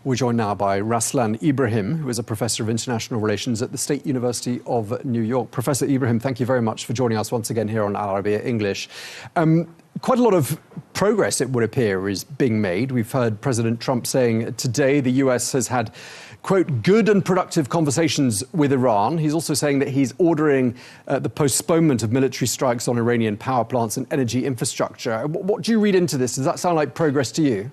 We're joined now by Raslan Ibrahim, who is a professor of international relations at the State University of New York. Professor Ibrahim, thank you very much for joining us once again here on Arabiya English. Quite a lot of progress, it would appear, is being made. We've heard President Trump saying today the US has had, quote, good and productive conversations with Iran. He's also saying that he's ordering the postponement of military strikes on Iranian power plants and energy infrastructure. What do you read into this? Does that sound like progress to you?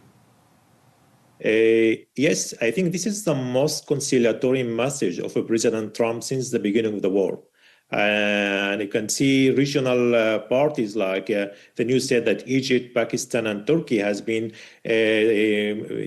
Yes, I think this is the most conciliatory message of President Trump since the beginning of the war. And you can see regional parties like the news said that Egypt, Pakistan, and Turkey has been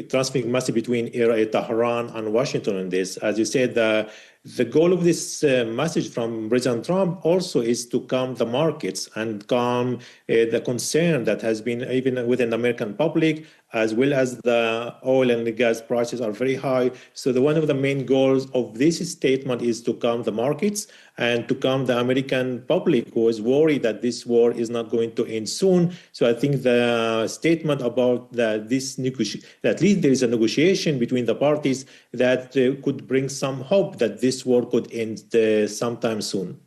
transferring message between Tehran and Washington on this. As you said, the goal of this message from President Trump also is to calm the markets and calm the concern that has been even within the American public, as well as the oil and the gas prices are very high. So one of the main goals of this statement is to calm the markets and to calm the American public, who is worried that this war is not going to end soon. So I think the statement about that at least there is a negotiation between the parties that could bring some hope that this war could end sometime soon.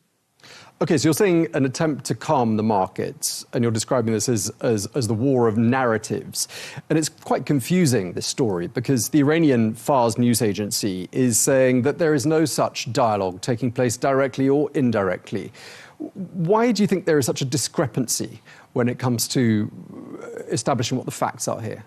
Okay, so you're saying an attempt to calm the markets, and you're describing this as the war of narratives. And it's quite confusing, this story, because the Iranian Fars news agency is saying that there is no such dialogue taking place directly or indirectly. Why do you think there is such a discrepancy when it comes to establishing what the facts are here?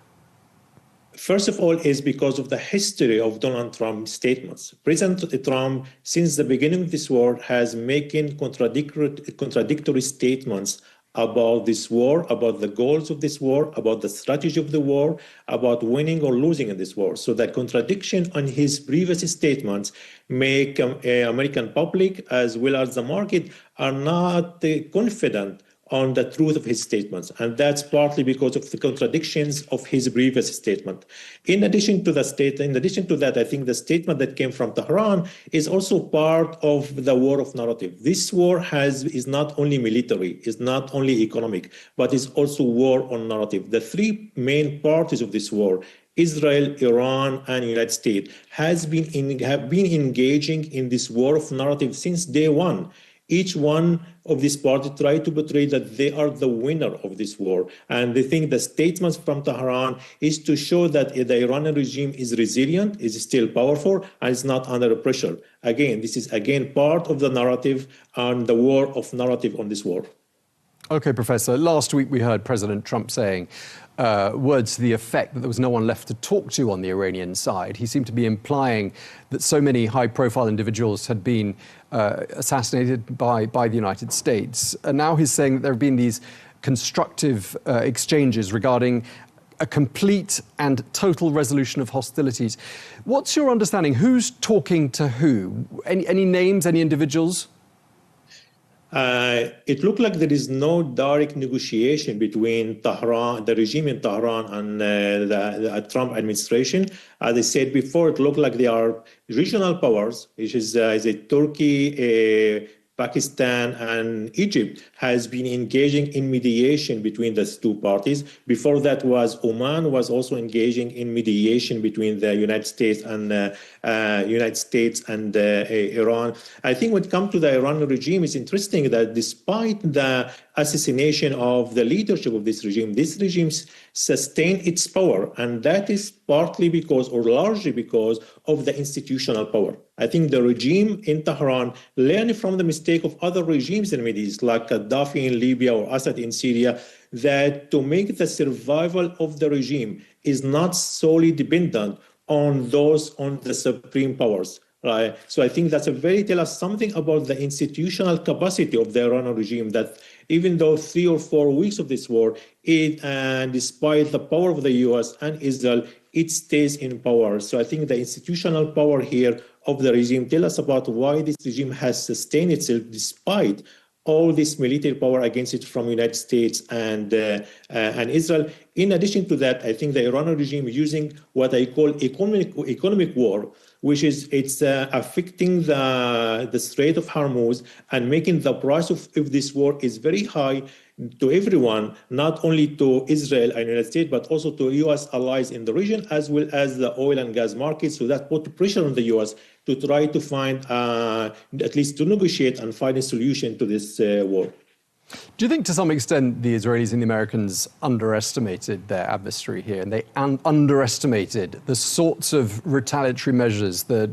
First of all, is because of the history of Donald Trump's statements. President Trump, since the beginning of this war, has making contradictory statements about this war, about the goals of this war, about the strategy of the war, about winning or losing in this war. So the contradiction on his previous statements make American public as well as the market are not confident on the truth of his statements. And that's partly because of the contradictions of his previous statement. In addition to that, I think the statement that came from Tehran is also part of the war of narrative. This war is not only military, is not only economic, but is also war on narrative. The three main parties of this war, Israel, Iran, and United States, have been engaging in this war of narrative since day one. Each one of these parties try to portray that they are the winner of this war. And they think the statements from Tehran is to show that the Iranian regime is resilient, is still powerful, and is not under pressure. Again, this is part of the narrative and the war of narrative on this war. Okay, Professor. Last week we heard President Trump saying words to the effect that there was no one left to talk to on the Iranian side. He seemed to be implying that so many high-profile individuals had been assassinated by the United States. And now he's saying that there have been these constructive exchanges regarding a complete and total resolution of hostilities. What's your understanding? Who's talking to who? Any names, any individuals? It looked like there is no direct negotiation between Tehran, the regime in Tehran, and the Trump administration. As I said before, it looked like they are regional powers, which is Turkey, Pakistan, and Egypt has been engaging in mediation between these two parties. Before that was Oman was also engaging in mediation between the United States and Iran. I think when it comes to the Iranian regime, it's interesting that despite the assassination of the leadership of this regime sustained its power, and that is partly because, or largely because, of the institutional power. I think the regime in Tehran learned from the mistake of other regimes in the Middle East, like Gaddafi in Libya or Assad in Syria, that to make the survival of the regime is not solely dependent on the supreme powers. Right? So I think that's tell us something about the institutional capacity of the Iranian regime, that even though 3 or 4 weeks of this war, despite the power of the US and Israel, it stays in power. So I think the institutional power here of the regime tell us about why this regime has sustained itself despite all this military power against it from United States and Israel. In addition to that, I think the Iranian regime using what I call economic war, which is affecting the Strait of Hormuz and making the price of this war is very high, to everyone, not only to Israel and the United States, but also to U.S. allies in the region, as well as the oil and gas market. So that put pressure on the U.S. to try to find, at least to negotiate and find a solution to this war. Do you think to some extent the Israelis and the Americans underestimated their adversary here, and they underestimated the sorts of retaliatory measures that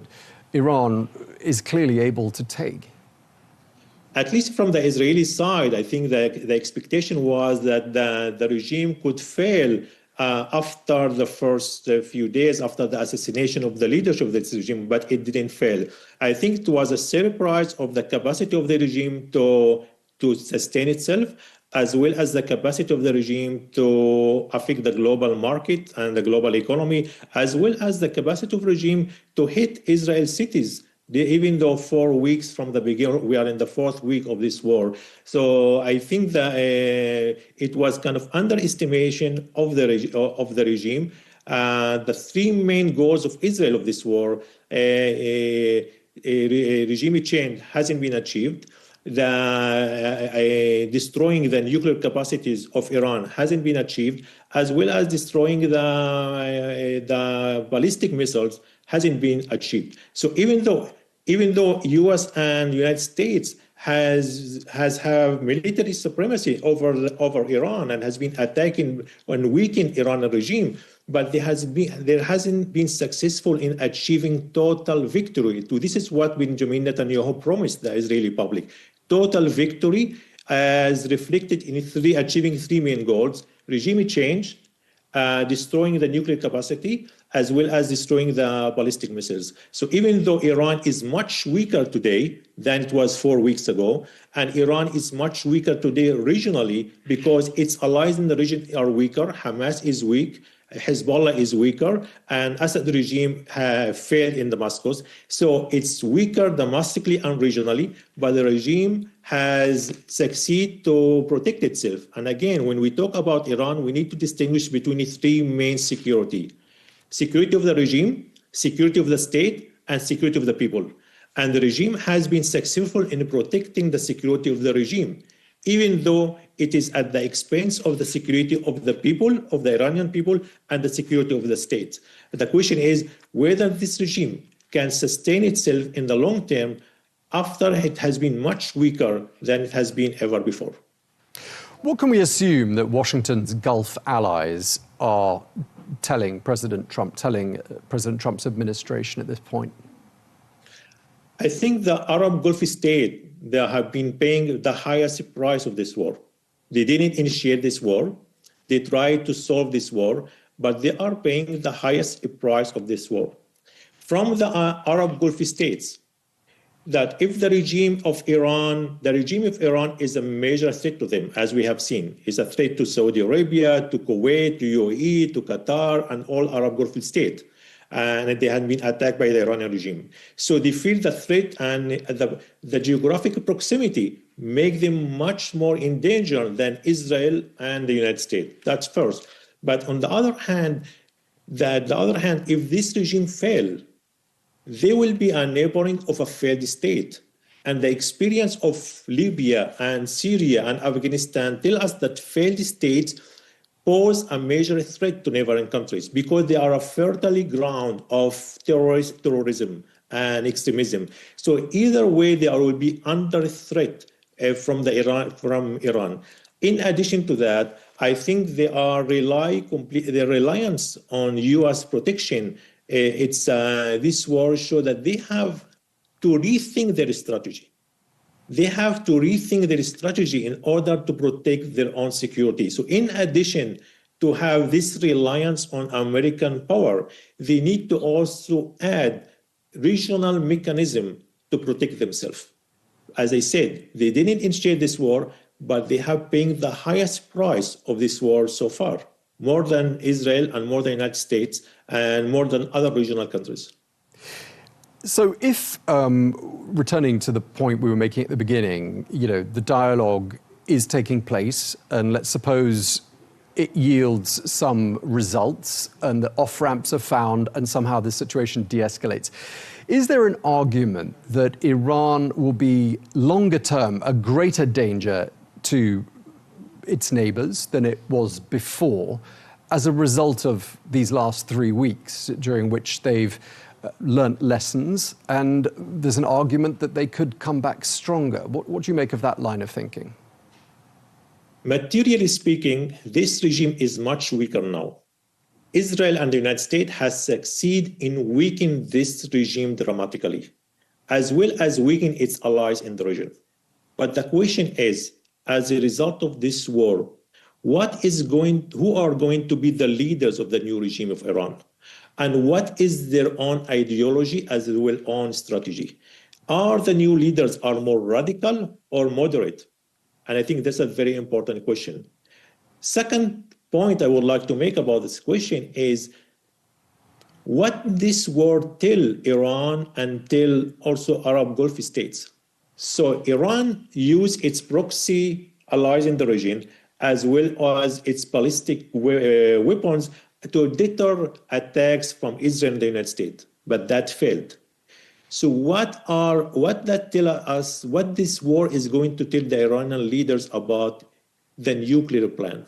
Iran is clearly able to take? At least from the Israeli side, I think that the expectation was that the regime could fail after the first few days after the assassination of the leadership of this regime, but it didn't fail. I think it was a surprise of the capacity of the regime to sustain itself, as well as the capacity of the regime to affect the global market and the global economy, as well as the capacity of the regime to hit Israel's cities. Even though 4 weeks from the beginning, we are in the 4th week of this war. So I think that it was kind of underestimation of the regime. The 3 main goals of Israel of this war, regime change hasn't been achieved. Destroying the nuclear capacities of Iran hasn't been achieved, as well as destroying the ballistic missiles hasn't been achieved. So even though U.S. and United States has military supremacy over Iran and has been attacking and weakening Iran regime, but there hasn't been successful in achieving total victory. This is what Benjamin Netanyahu promised the Israeli public: total victory, as reflected in achieving 3 main goals: regime change, destroying the nuclear capacity, as well as destroying the ballistic missiles. So even though Iran is much weaker today than it was 4 weeks ago, and Iran is much weaker today regionally because its allies in the region are weaker, Hamas is weak, Hezbollah is weaker, and Assad regime failed in Damascus. So it's weaker domestically and regionally, but the regime has succeeded to protect itself. And again, when we talk about Iran, we need to distinguish between the 3 main security: security of the regime, security of the state, and security of the people. And the regime has been successful in protecting the security of the regime, even though it is at the expense of the security of the people, of the Iranian people, and the security of the state. The question is whether this regime can sustain itself in the long term after it has been much weaker than it has been ever before. What can we assume that Washington's Gulf allies are telling President Trump's administration at this point? I think the Arab Gulf states, they have been paying the highest price of this war. They didn't initiate this war. They tried to solve this war, but they are paying the highest price of this war. From the Arab Gulf states, that if the regime of Iran is a major threat to them, as we have seen. It's a threat to Saudi Arabia, to Kuwait, to UAE, to Qatar, and all Arab Gulf states. And they had been attacked by the Iranian regime. So they feel the threat, and the geographic proximity make them much more in danger than Israel and the United States. That's first. But on the other hand, if this regime fails, they will be a neighboring of a failed state. And the experience of Libya and Syria and Afghanistan tell us that failed states pose a major threat to neighboring countries because they are a fertile ground of terrorism and extremism. So either way, they will be under threat from Iran. In addition to that, I think their reliance on U.S. protection. This war shows that they have to rethink their strategy. They have to rethink their strategy in order to protect their own security. So in addition to have this reliance on American power, they need to also add regional mechanism to protect themselves. As I said, they didn't initiate this war, but they have paid the highest price of this war so far, more than Israel and more than the United States and more than other regional countries. So if, returning to the point we were making at the beginning, the dialogue is taking place, and let's suppose it yields some results and the off-ramps are found and somehow the situation de-escalates. Is there an argument that Iran will be longer term a greater danger to its neighbors than it was before as a result of these last 3 weeks, during which they've learnt lessons, and there's an argument that they could come back stronger. What do you make of that line of thinking? Materially speaking, this regime is much weaker now. Israel and the United States has succeeded in weakening this regime dramatically, as well as weakening its allies in the region. But the question is, as a result of this war, who are going to be the leaders of the new regime of Iran? And what is their own ideology as well own strategy? Are the new leaders more radical or moderate? And I think that's a very important question. Second point I would like to make about this question is what this war tell Iran and tell also Arab Gulf states. So Iran used its proxy allies in the region as well as its ballistic weapons to deter attacks from Israel and the United States, but that failed. So what that tell us, what this war is going to tell the Iranian leaders about the nuclear plan?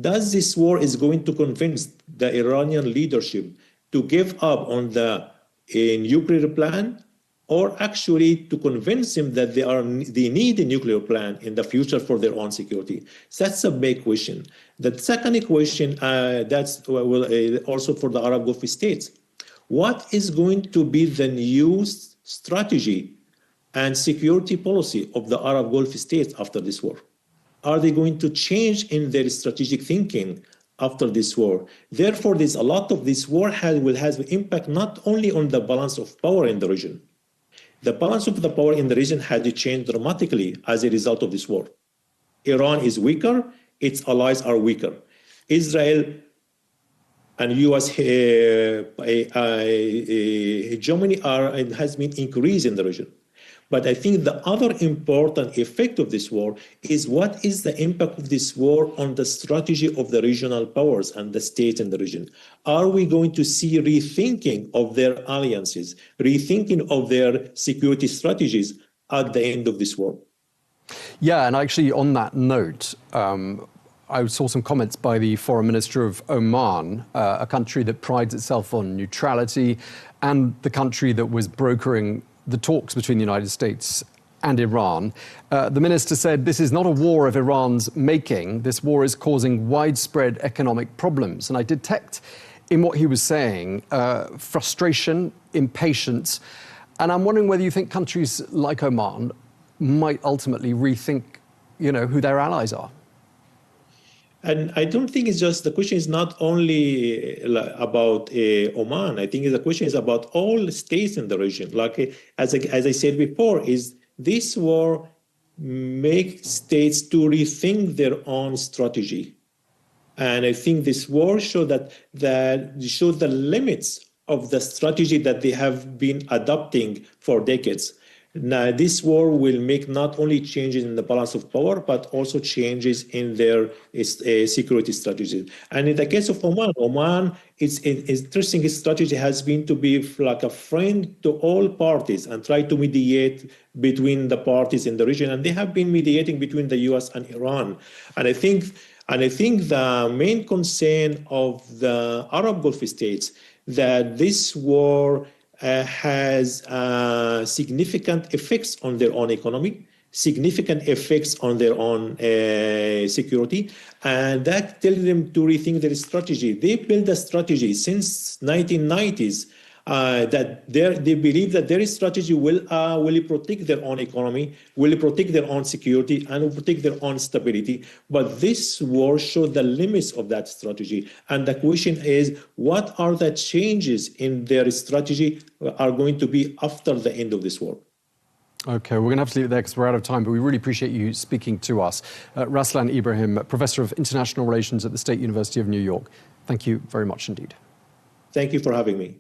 Does this war is going to convince the Iranian leadership to give up on the nuclear plan, or actually to convince them that they need a nuclear plan in the future for their own security? So that's a big question. The second question, that's also for the Arab Gulf states. What is going to be the new strategy and security policy of the Arab Gulf states after this war? Are they going to change in their strategic thinking after this war? Therefore, there's a lot of this war will have an impact not only on the balance of power in the region. The balance of the power in the region had changed dramatically as a result of this war. Iran is weaker, its allies are weaker. Israel and U.S. hegemony has been increased in the region. But I think the other important effect of this war is what is the impact of this war on the strategy of the regional powers and the states in the region? Are we going to see rethinking of their alliances, rethinking of their security strategies at the end of this war? Yeah, and actually on that note, I saw some comments by the foreign minister of Oman, a country that prides itself on neutrality and the country that was brokering the talks between the United States and Iran. The minister said, this is not a war of Iran's making. This war is causing widespread economic problems. And I detect in what he was saying frustration, impatience. And I'm wondering whether you think countries like Oman might ultimately rethink, who their allies are. And I don't think it's just, the question is not only about Oman. I think the question is about all states in the region. Like, as I said before, is this war make states to rethink their own strategy. And I think this war showed showed the limits of the strategy that they have been adopting for decades. Now, this war will make not only changes in the balance of power, but also changes in their security strategies. And in the case of Oman, its interesting strategy has been to be like a friend to all parties and try to mediate between the parties in the region. And they have been mediating between the U.S. and Iran. And I think the main concern of the Arab Gulf states that this war has significant effects on their own economy, significant effects on their own security, and that tells them to rethink their strategy. They built a strategy since 1990s that they believe that their strategy will protect their own economy, will protect their own security, and will protect their own stability. But this war showed the limits of that strategy. And the question is, what are the changes in their strategy are going to be after the end of this war? Okay, we're going to have to leave it there because we're out of time, but we really appreciate you speaking to us. Raslan Ibrahim, Professor of International Relations at the State University of New York. Thank you very much indeed. Thank you for having me.